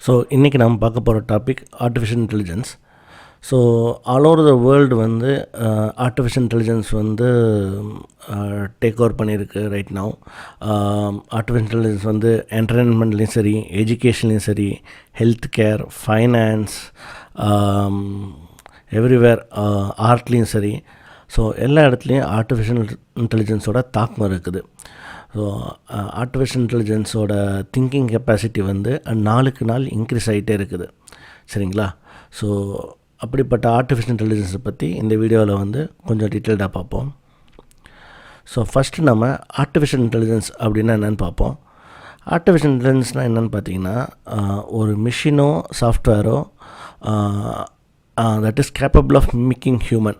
So இன்றைக்கி நம்ம பார்க்க போகிற topic artificial intelligence. So all over the world வந்து ஆர்டிஃபிஷியல் இன்டெலிஜென்ஸ் வந்து டேக் ஓவர் பண்ணியிருக்கு ரைட் நவ். ஆர்டிஃபிஷியல் இன்டெலிஜென்ஸ் வந்து என்டர்டெயின்மெண்ட்லேயும் சரி, எஜுகேஷன்லேயும் சரி, ஹெல்த் கேர், ஃபைனான்ஸ், எவ்ரிவேர், ஆர்ட்லேயும் சரி, ஸோ எல்லா இடத்துலையும் ஆர்டிஃபிஷியல் இன்டெலிஜென்ஸோட தாக்கம் இருக்குது. ஸோ ஆர்டிஃபிஷியல் இன்டெலிஜென்ஸோட திங்கிங் கெப்பாசிட்டி வந்து நாளுக்கு நாள் இன்க்ரீஸ் ஆகிட்டே இருக்குது. சரிங்களா? ஸோ அப்படிப்பட்ட ஆர்டிஃபிஷியல் இன்டெலிஜென்ஸை பற்றி இந்த வீடியோவில் வந்து கொஞ்சம் டீட்டெயில்டாக பார்ப்போம். ஸோ ஃபஸ்ட்டு நம்ம ஆர்டிஃபிஷியல் இன்டெலிஜென்ஸ் அப்படின்னா என்னென்னு பார்ப்போம். ஆர்டிஃபிஷியல் இன்டெலிஜென்ஸ்னால் என்னென்னு பார்த்தீங்கன்னா, ஒரு மிஷினோ சாஃப்ட்வேரோ that is capable of mimicking human,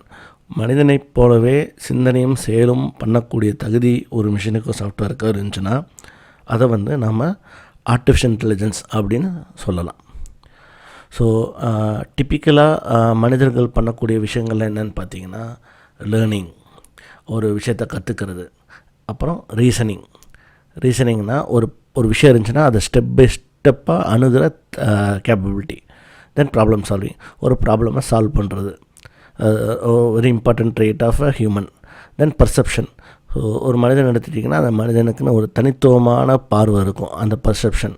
மனிதனைப் போலவே சிந்தனையும் செயலும் பண்ணக்கூடிய தகுதி ஒரு மிஷினுக்கோ சாஃப்ட்வேருக்கோ இருந்துச்சுன்னா அதை வந்து நம்ம ஆர்டிஃபிஷியல் இன்டெலிஜென்ஸ் அப்படின்னு சொல்லலாம். ஸோ டிப்பிக்கலாக மனிதர்கள் பண்ணக்கூடிய விஷயங்கள்லாம் என்னென்னு பார்த்தீங்கன்னா, லேர்னிங், ஒரு விஷயத்தை கற்றுக்கிறது, அப்புறம் ரீசனிங்னால் ஒரு விஷயம் இருந்துச்சுன்னா அதை ஸ்டெப் பை ஸ்டெப்பாக அணுகிற கேப்பபிலிட்டி. தென் ப்ராப்ளம் சால்விங், ஒரு ப்ராப்ளமை சால்வ் பண்ணுறது, very important trade of a human. Then perception, so ஒரு மனிதன் எடுத்துட்டிங்கன்னா அந்த மனிதனுக்குன்னு ஒரு தனித்துவமான பார்வை இருக்கும், அந்த பர்செப்ஷன்,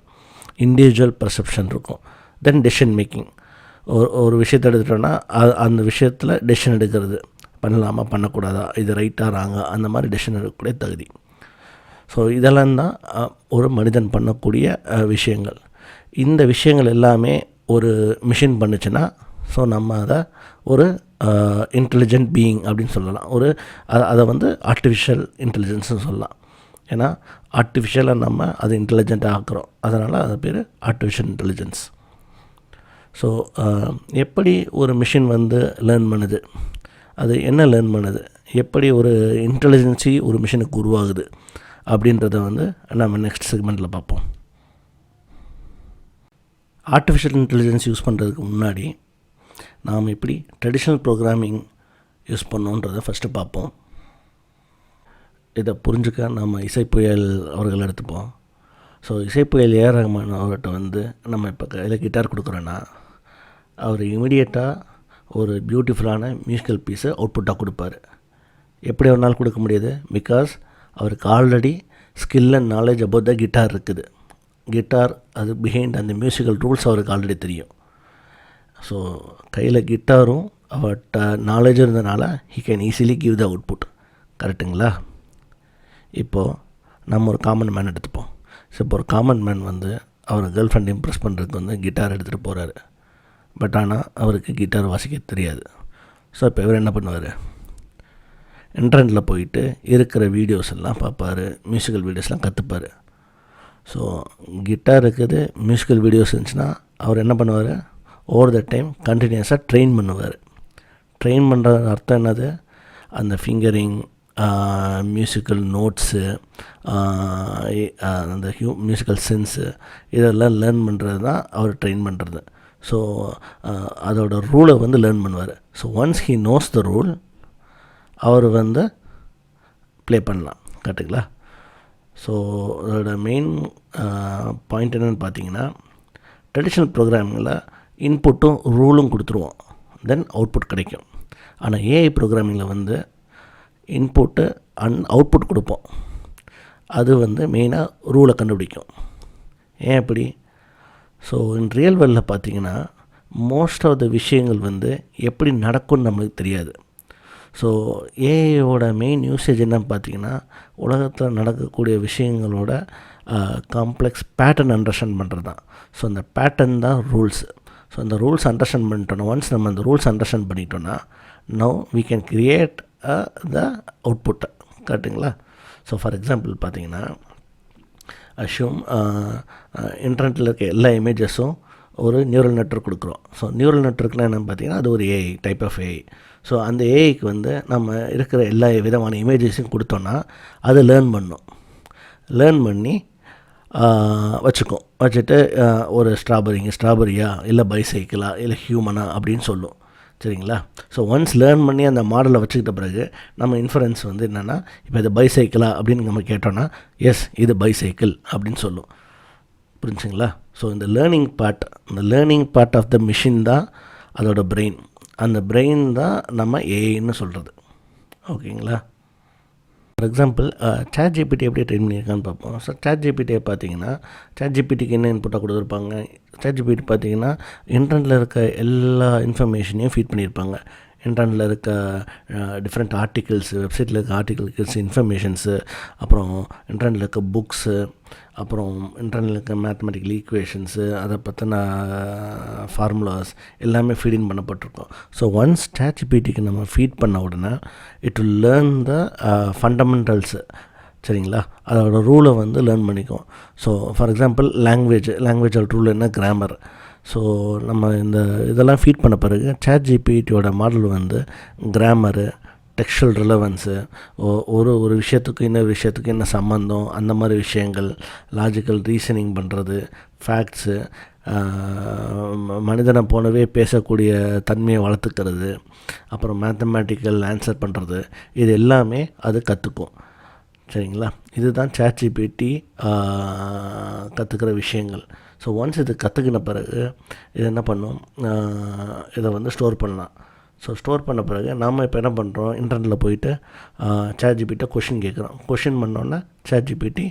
இண்டிவிஜுவல் பர்செப்ஷன் இருக்கும். தென் டெசிஷன் மேக்கிங், ஒரு விஷயத்தை எடுத்துட்டோன்னா அந்த விஷயத்தில் டெசிஷன் எடுக்கிறது, பண்ணலாமா பண்ணக்கூடாதா, இது ரைட்டாக ராங்க, அந்த மாதிரி டெசிஷன் எடுக்கக்கூடிய தகுதி. ஸோ இதெல்லாம் தான் ஒரு மனிதன் பண்ணக்கூடிய விஷயங்கள். இந்த விஷயங்கள் எல்லாமே ஒரு மிஷின் பண்ணுச்சுன்னா ஸோ நம்ம அதை ஒரு இன்டெலிஜென்ட் பீயிங் அப்படின்னு சொல்லலாம். அதை வந்து ஆர்டிஃபிஷியல் இன்டெலிஜென்ஸ்னு சொல்லலாம். ஏன்னா ஆர்டிஃபிஷியலாக நம்ம அது இன்டெலிஜென்ட்டாக ஆக்குறோம், அதனால் அது பேர் ஆர்டிஃபிஷியல் இன்டெலிஜென்ஸ். ஸோ எப்படி ஒரு மிஷின் வந்து லேர்ன் பண்ணுது, அது என்ன லேர்ன் பண்ணுது, எப்படி ஒரு இன்டெலிஜென்சி ஒரு மிஷினுக்கு உருவாகுது அப்படின்றத வந்து நம்ம நெக்ஸ்ட் செக்மெண்ட்டில் பார்ப்போம். ஆர்டிஃபிஷியல் இன்டெலிஜென்ஸ் யூஸ் பண்ணுறதுக்கு முன்னாடி நாம் எப்படி ட்ரெடிஷ்னல் ப்ரோக்ராமிங் யூஸ் பண்ணோன்றதை ஃபஸ்ட்டு பார்ப்போம். இதை புரிஞ்சுக்க நம்ம இசைப்புயல் அவர்கள் எடுத்துப்போம். ஸோ இசைப்புயல் ஏஆர் ரஹ்மான் அவர்கிட்ட வந்து நம்ம இப்போ கையில் கிட்டார் கொடுக்குறோன்னா அவர் இமிடியேட்டாக ஒரு பியூட்டிஃபுல்லான மியூசிக்கல் பீஸை அவுட்புட்டாக கொடுப்பார். எப்படி ஒரு நாள் கொடுக்க முடியுது? பிகாஸ் அவருக்கு already skill and knowledge about the guitar இருக்குது. கிட்டார் அது பிஹைண்ட் அந்த மியூசிக்கல் ரூல்ஸ் அவருக்கு ஆல்ரெடி தெரியும். ஸோ கையில் கிட்டாரும் அவர்கிட்ட நாலேஜும் இருந்தனால he can easily give the output. கரெக்டுங்களா? இப்போது நம்ம ஒரு காமன் மேன் எடுத்துப்போம். ஸோ இப்போ ஒரு காமன் மேன் வந்து அவர் கேர்ள் ஃப்ரெண்ட் இம்ப்ரெஸ் பண்ணுறதுக்கு வந்து கிட்டார் எடுத்துகிட்டு போகிறாரு. பட் ஆனால் அவருக்கு கிட்டார் வாசிக்க தெரியாது. ஸோ இப்போ இவர் என்ன பண்ணுவார்? இன்டர்நெட்டில் போயிட்டு இருக்கிற வீடியோஸ் எல்லாம் பார்ப்பார், மியூசிக்கல் வீடியோஸ்லாம் கற்றுப்பார். ஸோ கிட்டார் இருக்குது, மியூசிக்கல் வீடியோஸ் இருந்துச்சுன்னா அவர் என்ன பண்ணுவார்? ஓவர் த டைம் கண்டினியூஸாக ட்ரெயின் பண்ணுவார். ட்ரெயின் பண்ணுற அர்த்தம் என்னது? அந்த ஃபிங்கரிங், மியூசிக்கல் நோட்ஸு, அந்த மியூசிக்கல் சென்ஸு, இதெல்லாம் லேர்ன் பண்ணுறது தான் அவர் ட்ரெயின் பண்ணுறது. ஸோ அதோட ரூலை வந்து லேர்ன் பண்ணுவார். So once he knows the rule அவர் வந்து ப்ளே பண்ணலாம். கரெக்டுங்களா? ஸோ அதோட மெயின் பாயிண்ட் என்னென்னு பார்த்தீங்கன்னா, ட்ரெடிஷ்னல் ப்ரோக்ராமிங்கில் இன்புட்டும் ரூலும் கொடுத்துருவோம், தென் அவுட்புட் கிடைக்கும். ஆனால் ஏஐ ப்ரோக்ராமிங்கில் வந்து இன்புட்டு அவுட்புட் கொடுப்போம், அது வந்து மெயினாக ரூலை கண்டுபிடிக்கும். ஏன் அப்படி? ஸோ இன் ரியல் வேர்ல்டில் பார்த்தீங்கன்னா மோஸ்ட் ஆஃப் த விஷயங்கள் வந்து எப்படி நடக்கும்னு நம்மளுக்கு தெரியாது. ஸோ ஏஐயோட மெயின் யூசேஜ் என்னன்னு பார்த்தீங்கன்னா, உலகத்தில் நடக்கக்கூடிய விஷயங்களோட காம்ப்ளெக்ஸ் பேட்டர்ன் அண்டர்ஸ்டாண்ட் பண்ணுறது தான். ஸோ அந்த பேட்டர்ன் தான் ரூல்ஸு. ஸோ அந்த ரூல்ஸ் அண்டர்ஸ்டாண்ட் பண்ணிட்டோன்னா, ஒன்ஸ் நம்ம அந்த ரூல்ஸ் அண்டர்ஸ்டாண்ட் பண்ணிட்டோன்னா now we can create the அவுட்புட்டை. கரெக்டுங்களா? ஸோ ஃபார் எக்ஸாம்பிள் பார்த்தீங்கன்னா, அஷ்யூம் இன்டர்நெட்டில் இருக்க எல்லா இமேஜஸும் ஒரு நியூரல் நெட்வொர்க் கொடுக்குறோம். ஸோ நியூரல் நெட்வொர்க்னால் என்னென்னு பார்த்தீங்கன்னா, அது ஒரு AI type of AI. So அந்த ஏஐக்கு வந்து நம்ம இருக்கிற எல்லா விதமான இமேஜஸையும் கொடுத்தோன்னா அது லேர்ன் லேர்ன் பண்ணி வச்சுட்டு ஒரு ஸ்ட்ராபெரியா இல்லை பைசைக்கிளா இல்லை ஹியூமனா அப்படின்னு சொல்லும். சரிங்களா? ஸோ ஒன்ஸ் லேர்ன் பண்ணி அந்த மாடலை வச்சுக்கிட்ட பிறகு நம்ம இன்ஃபரன்ஸ் வந்து என்னென்னா, இப்போ இது பைசைக்கிளா அப்படின்னு நம்ம கேட்டோன்னா எஸ் இது பைசைக்கிள் அப்படின்னு சொல்லும். புரிஞ்சுங்களா? ஸோ இந்த learning part of the machine தான் அதோட பிரெயின். அந்த பிரெயின் தான் நம்ம ஏஐன்னு சொல்கிறது. ஓகேங்களா? ஃபார் எக்ஸாம்பிள் ChatGPT எப்படி ட்ரெயின் பண்ணியிருக்கான்னு பார்ப்போம். ஸோ ChatGPTயை பார்த்தீங்கன்னா ChatGPTக்கு என்ன இன்புட்டாக கொடுத்துருப்பாங்க. ChatGPT பார்த்தீங்கன்னா இன்டர்நெட்டில் இருக்க எல்லா இன்ஃபர்மேஷனையும் ஃபீட் பண்ணியிருப்பாங்க. இன்டர்நெட்டில் இருக்க டிஃப்ரெண்ட் ஆர்டிகிள்ஸு, வெப்சைட்டில் இருக்க ஆர்டிகிள்ஸ், இன்ஃபர்மேஷன்ஸு, அப்புறம் இன்டர்நெட்டில் இருக்க புக்ஸு, அப்புறம் இன்டர்நெட்டில் இருக்க மேத்தமெட்டிக்கல் ஈக்குவேஷன்ஸு, அதை பற்றின ஃபார்முலாஸ் எல்லாமே ஃபீடிங் பண்ணப்பட்டிருக்கோம். ஸோ ஒன்ஸ் ChatGPTக்கு நம்ம ஃபீட் பண்ண உடனே it will learn the fundamentals. சரிங்களா? அதோட ரூலை வந்து லேர்ன் பண்ணிக்கும். So for example language rule என்ன, கிராமர். ஸோ நம்ம இதெல்லாம் ஃபீட் பண்ண பிறகு ChatGPTயோட மாடல் வந்து கிராமரு, டெக்ஸ்டுவல் ரிலவன்ஸு, ஒரு விஷயத்துக்கு இன்னொரு விஷயத்துக்கு என்ன சம்மந்தம், அந்த மாதிரி விஷயங்கள், லாஜிக்கல் ரீசனிங் பண்ணுறது, ஃபேக்ட்ஸு, மனிதனை போலவே பேசக்கூடிய தன்மையை வளர்த்துக்கிறது, அப்புறம் மேத்தமேட்டிக்கல் ஆன்சர் பண்ணுறது, இது எல்லாமே அது கற்றுக்கும். சரிங்களா? இதுதான் ChatGPT கற்றுக்கிற விஷயங்கள். ஸோ ஒன்ஸ் இது கற்றுக்கின பிறகு இது என்ன பண்ணும், இதை வந்து ஸ்டோர் பண்ணலாம். ஸோ ஸ்டோர் பண்ண பிறகு நாம் இப்போ என்ன பண்ணுறோம், இன்டர்நெட்டில் போயிட்டு ChatGPT கொஷின் கேட்குறோம். கொஷின் பண்ணோன்னே ChatGPT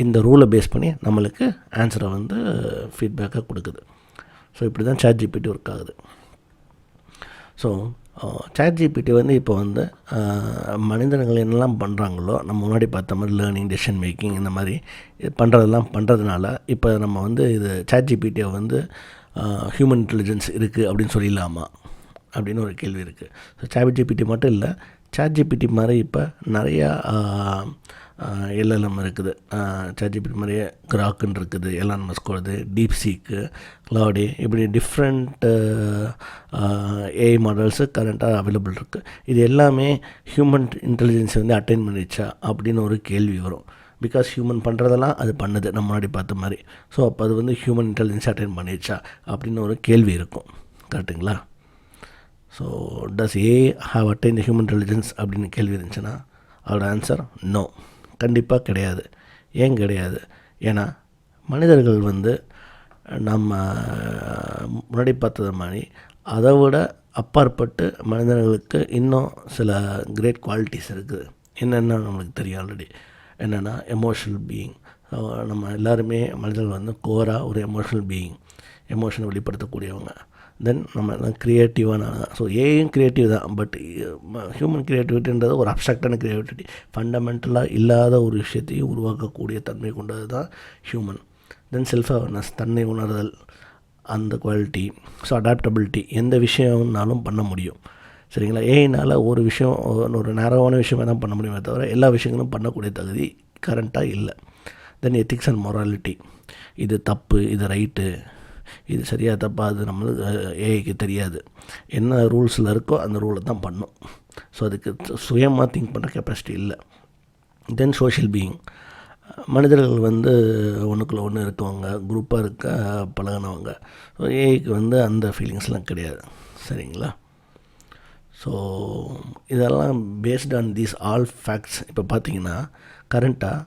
இந்த ரூலை பேஸ் பண்ணி நம்மளுக்கு ஆன்சரை வந்து ஃபீட்பேக்காக கொடுக்குது. ஸோ இப்படி தான் ChatGPT ஒர்க் ஆகுது. ஸோ ChatGPT வந்து இப்போ வந்து மனிதர்கள் என்னெல்லாம் பண்ணுறாங்களோ, நம்ம முன்னாடி பார்த்த மாதிரி லேர்னிங், டெசிஷன் மேக்கிங், இந்த மாதிரி பண்ணுறதுனால இப்போ நம்ம வந்து இது ChatGPTயை வந்து ஹியூமன் இன்டெலிஜென்ஸ் இருக்குது அப்படின்னு சொல்லிடலாமா அப்படின்னு ஒரு கேள்வி இருக்குது. ஸோ ChatGPT மட்டும் இல்லை, ChatGPT மாதிரி இப்போ நிறையா LLM இருக்குது. ChatGPT மாதிரியே கிராக்குன்னு இருக்குது, எலான் மஸ்கோடது, டீப்சீக்கு, க்ளவுடி, இப்படி டிஃப்ரெண்ட் ஏஐ மாடல்ஸு கரண்ட்டாக அவைலபிள் இருக்குது. இது எல்லாமே ஹியூமன் இன்டெலிஜென்ஸை வந்து அட்டைன் பண்ணிச்சா அப்படின்னு ஒரு கேள்வி வரும். பிகாஸ் ஹியூமன் பண்ணுறதெல்லாம் அது பண்ணுது நம்ம முன்னாடி பார்த்த மாதிரி. ஸோ அப்போ அது வந்து ஹியூமன் இன்டெலிஜென்ஸை அட்டைன் பண்ணிச்சா அப்படின்னு ஒரு கேள்வி இருக்கும். கரெக்டுங்களா? So does AI have attain the human intelligence அப்படின்னு கேள்வி இருந்துச்சுன்னா அதோட ஆன்சர் நோ, கண்டிப்பாக கிடையாது. ஏன் கிடையாது? ஏன்னா மனிதர்கள் வந்து நம்ம முன்னாடி பார்த்தது மாதிரி அதை விட அப்பாற்பட்டு மனிதர்களுக்கு இன்னும் சில கிரேட் குவாலிட்டிஸ் இருக்குது. என்னென்ன நம்மளுக்கு தெரியும் ஆல்ரெடி. என்னென்னா எமோஷனல் பீயிங். நம்ம எல்லாருமே மனிதர்கள் வந்து கோராக ஒரு எமோஷனல் பீயிங், எமோஷனை வெளிப்படுத்தக்கூடியவங்க. தென் நம்ம எல்லாம் க்ரியேட்டிவான. ஸோ ஏயும் க்ரியேட்டிவ் தான், பட் ஹியூமன் க்ரியேட்டிவிட்டின்றது ஒரு அப்ஸ்ட்ராக்டான க்ரியேட்டிவிட்டி. ஃபண்டமெண்டலாக இல்லாத ஒரு விஷயத்தையும் உருவாக்கக்கூடிய தன்மை கொண்டது தான் ஹியூமன். தென் செல்ஃப் அவேர்னஸ், தன்னை உணர்தல், அந்த குவாலிட்டி. ஸோ அடாப்டபிலிட்டி, எந்த விஷயம்னாலும் பண்ண முடியும். சரிங்களா? ஏஐனால் ஒரு விஷயம், ஒரு நேரமான விஷயமாக தான் பண்ண முடியுமே தவிர எல்லா விஷயங்களும் பண்ணக்கூடிய தகுதி கரண்ட்டாக இல்லை. தென் எத்திக்ஸ் அண்ட் மொராலிட்டி, இது தப்பு, இது ரைட்டு, இது சரியாக தப்பா, அது நம்மளுக்கு ஏஐக்கு தெரியாது. என்ன ரூல்ஸில் இருக்கோ அந்த ரூலை தான் பண்ணும். ஸோ அதுக்கு சுயமாக திங்க் பண்ணுற கெப்பாசிட்டி இல்லை. தென் சோஷியல் பீயிங், மனிதர்கள் வந்து ஒன்றுக்குள்ளே ஒன்று இருக்கவங்க, குரூப்பாக இருக்க பழகினவங்க. ஸோ ஏஐக்கு வந்து அந்த ஃபீலிங்ஸ்லாம் கிடையாது. சரிங்களா? ஸோ இதெல்லாம் based on these all facts. இப்போ பார்த்தீங்கன்னா கரண்ட்டாக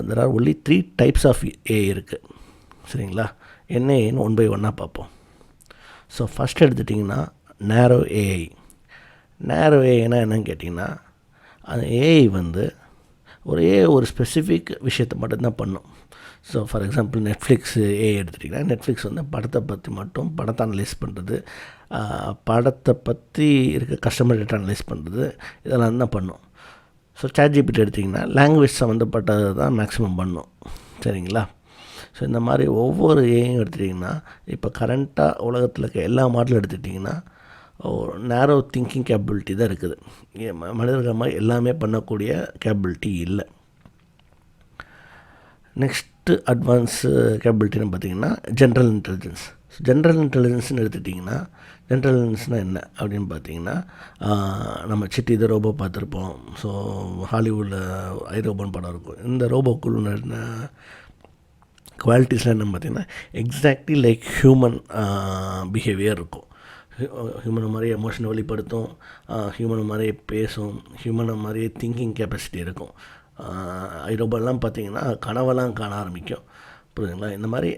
there are only 3 types of AI இருக்குது. சரிங்களா? என்னன்னு 1 by 1 பார்ப்போம். ஸோ ஃபஸ்ட் எடுத்துட்டிங்கன்னா நேரோ ஏஐ. நேரோ ஏஐனா என்னன்னு கேட்டிங்கன்னா, அந்த ஏஐ வந்து ஒரு ஸ்பெசிஃபிக் விஷயத்தை மட்டும்தான் பண்ணும். So for example Netflix AI எடுத்துட்டிங்கன்னா, நெட்ஃப்ளிக்ஸ் வந்து படத்தை பற்றி மட்டும் படத்தை அனலைஸ் பண்ணுறது, படத்தை பற்றி இருக்க கஸ்டமர் டேட்டா அனலைஸ் பண்ணுறது, இதெல்லாம் தான் பண்ணும். ஸோ ChatGPT எடுத்திங்கன்னா லாங்குவேஜ் சம்மந்தப்பட்டது தான் மேக்ஸிமம் பண்ணும். சரிங்களா? ஸோ இந்த மாதிரி ஒவ்வொரு ஏஐயும் எடுத்துட்டிங்கன்னா, இப்போ கரண்ட்டாக உலகத்தில் இருக்க எல்லா மாடலும் எடுத்துட்டிங்கன்னா நேரோ திங்கிங் கேப்பபிலிட்டி தான் இருக்குது. மனிதர்கள் மாதிரி எல்லாமே பண்ணக்கூடிய கேப்பபிலிட்டி இல்லை. நெக்ஸ்ட்டு அட்வான்ஸு கேப்பபிலிட்டின்னு பார்த்திங்கன்னா ஜென்ரல் இன்டெலிஜென்ஸ். ஜென்ரல் இன்டெலிஜென்ஸ்னு எடுத்துட்டிங்கன்னா, ஜென்ரல் இன்டெலிஜென்ஸ்னால் என்ன அப்படின்னு பார்த்தீங்கன்னா, நம்ம சிட்டி த ரோபோ பார்த்துருப்போம். ஸோ ஹாலிவுட்டில் ஐரோபோன்னு படம் இருக்கும். இந்த ரோபோக்குள்ள குவாலிட்டிஸ்லாம் என்னென்னு பார்த்தீங்கன்னா எக்ஸாக்ட்லி லைக் ஹியூமன் பிஹேவியர் இருக்கும். ஹியூமனை மாதிரியே எமோஷனை வெளிப்படுத்தும், ஹியூமனை மாதிரியே பேசும், ஹியூமனை மாதிரியே திங்கிங் கெப்பாசிட்டி இருக்கும். ஐரோபாலாம் பார்த்திங்கன்னா கனவெல்லாம் காண ஆரம்பிக்கும். புரியுதுங்களா? இந்த மாதிரி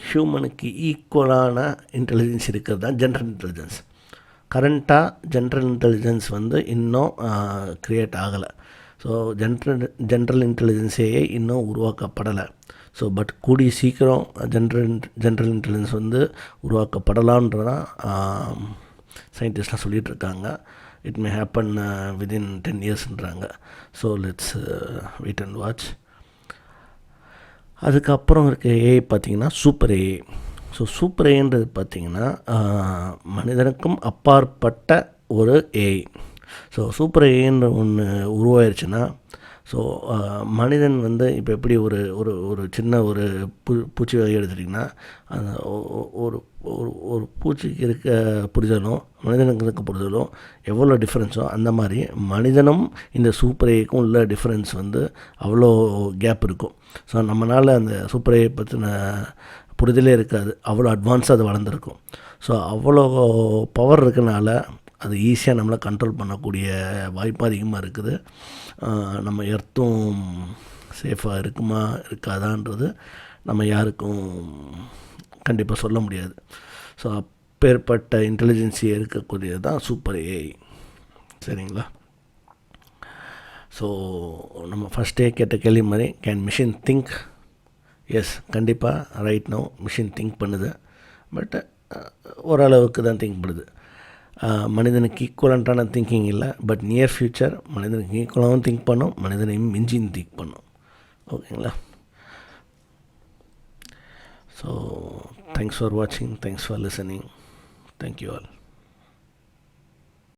ஹியூமனுக்கு ஈக்குவலான இன்டெலிஜென்ஸ் இருக்கிறது தான் ஜென்ரல் இன்டெலிஜென்ஸ். கரண்ட்டாக ஜென்ரல் இன்டெலிஜென்ஸ் வந்து இன்னும் க்ரியேட் ஆகலை. ஸோ ஜென்ரல் இன்டெலிஜென்ஸையே இன்னும் உருவாக்கப்படலை. ஸோ பட் கூடிய சீக்கிரம் ஜென்ரல் இன்டெலிஜென்ஸ் வந்து உருவாக்கப்படலான்றதான் சயின்டிஸ்ட்லாம் சொல்லிகிட்ருக்காங்க. இட் மே ஹேப்பன் வித்தின் 10 இயர்ஸ்ன்றாங்க. So let's wait and watch. அதுக்கப்புறம் இருக்க ஏஐ பார்த்திங்கன்னா சூப்பர் ஏஐ. ஸோ சூப்பர் ஏன்றது பார்த்திங்கன்னா மனிதனுக்கும் அப்பாற்பட்ட ஒரு ஏஐ. ஸோ சூப்பர் ஏன்னு ஒன்று உருவாயிருச்சுன்னா, ஸோ மனிதன் வந்து இப்போ எப்படி ஒரு ஒரு ஒரு சின்ன ஒரு பூச்சி வகை எடுத்துட்டிங்கன்னா, அந்த ஒரு ஒரு ஒரு பூச்சிக்கு இருக்க புரிதலும் மனிதனுக்கு இருக்க புரிதலும் எவ்வளோ டிஃப்ரென்ஸோ, அந்த மாதிரி மனிதனும் இந்த சூப்பர் ஏக்கும் உள்ள டிஃப்ரென்ஸ் வந்து அவ்வளோ கேப் இருக்கும். ஸோ நம்மளால் அந்த சூப்பர் ஏயை பற்றின புரிதலே இருக்காது, அவ்வளோ அட்வான்ஸாக அது வளர்ந்துருக்கும். ஸோ அவ்வளோ பவர் இருக்கனால அது ஈஸியாக நம்மளை கண்ட்ரோல் பண்ணக்கூடிய வாய்ப்பு அதிகமாக இருக்குது. நம்ம எர்த்தும் சேஃபாக இருக்குமா இருக்காதான்றது நம்ம யாருக்கும் கண்டிப்பாக சொல்ல முடியாது. ஸோ அப்பேற்பட்ட இன்டெலிஜென்சி இருக்கக்கூடியது தான் சூப்பர் ஏஐ. சரிங்களா? ஸோ நம்ம ஃபஸ்ட்டே கேட்ட கேள்வி மாதிரி, கேன் மிஷின் திங்க்? எஸ், கண்டிப்பாக ரைட் நோ மிஷின் திங்க் பண்ணுது. பட் ஓரளவுக்கு தான் திங்க் பண்ணுது. மனிதனுக்கு ஈக்குவலண்ட்டான திங்கிங் இல்லை. பட் நியர் ஃப்யூச்சர் மனிதனுக்கு ஈக்குவலாகவும் திங்க் பண்ணும், மனிதனையும் மிஞ்சின்னு திங்க் பண்ணும். ஓகேங்களா? ஸோ தேங்க்ஸ் ஃபார் வாட்சிங், thanks for listening. Thank you all.